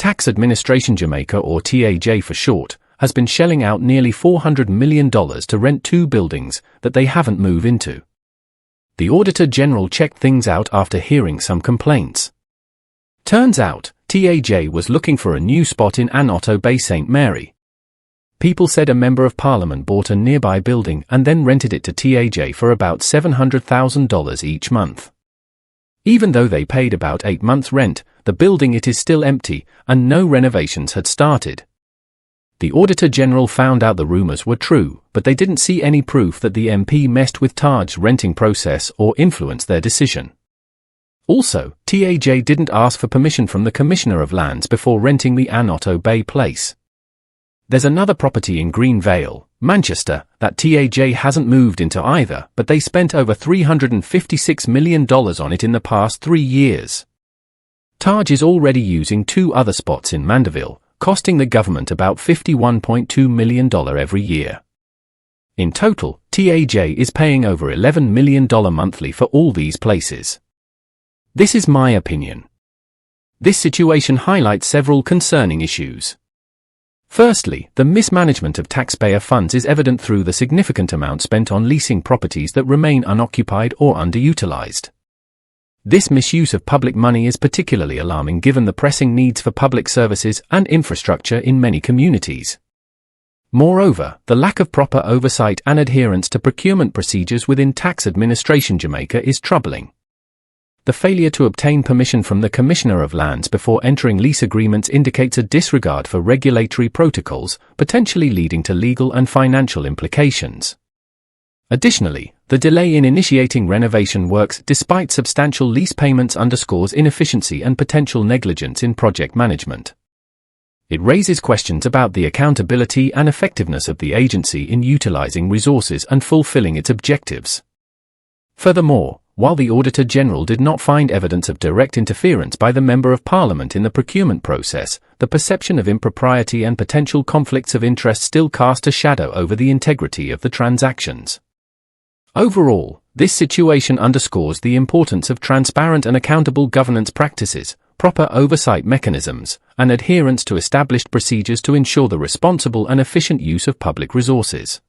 Tax Administration Jamaica, or TAJ for short, has been shelling out nearly $400 million to rent 2 buildings that they haven't moved into. The Auditor General checked things out after hearing some complaints. Turns out, TAJ was looking for a new spot in Auditor Bay, St. Mary. People said a member of Parliament bought a nearby building and then rented it to TAJ for about $700,000 each month. Even though they paid about 8 months' rent, the building it is still empty, and no renovations had started. The Auditor General found out the rumours were true, but they didn't see any proof that the MP messed with TAJ's renting process or influenced their decision. Also, TAJ didn't ask for permission from the Commissioner of Lands before renting the Auditor Bay place. There's another property in Green Vale, Manchester, that TAJ hasn't moved into either, but they spent over $356 million on it in the past 3 years. TAJ is already using 2 other spots in Mandeville, costing the government about $51.2 million every year. In total, TAJ is paying over $11 million monthly for all these places. This is my opinion. This situation highlights several concerning issues. Firstly, the mismanagement of taxpayer funds is evident through the significant amount spent on leasing properties that remain unoccupied or underutilized. This misuse of public money is particularly alarming given the pressing needs for public services and infrastructure in many communities. Moreover, the lack of proper oversight and adherence to procurement procedures within Tax Administration Jamaica is troubling. The failure to obtain permission from the Commissioner of Lands before entering lease agreements indicates a disregard for regulatory protocols, potentially leading to legal and financial implications. Additionally, the delay in initiating renovation works despite substantial lease payments underscores inefficiency and potential negligence in project management. It raises questions about the accountability and effectiveness of the agency in utilizing resources and fulfilling its objectives. Furthermore, while the Auditor General did not find evidence of direct interference by the Member of Parliament in the procurement process, the perception of impropriety and potential conflicts of interest still cast a shadow over the integrity of the transactions. Overall, this situation underscores the importance of transparent and accountable governance practices, proper oversight mechanisms, and adherence to established procedures to ensure the responsible and efficient use of public resources.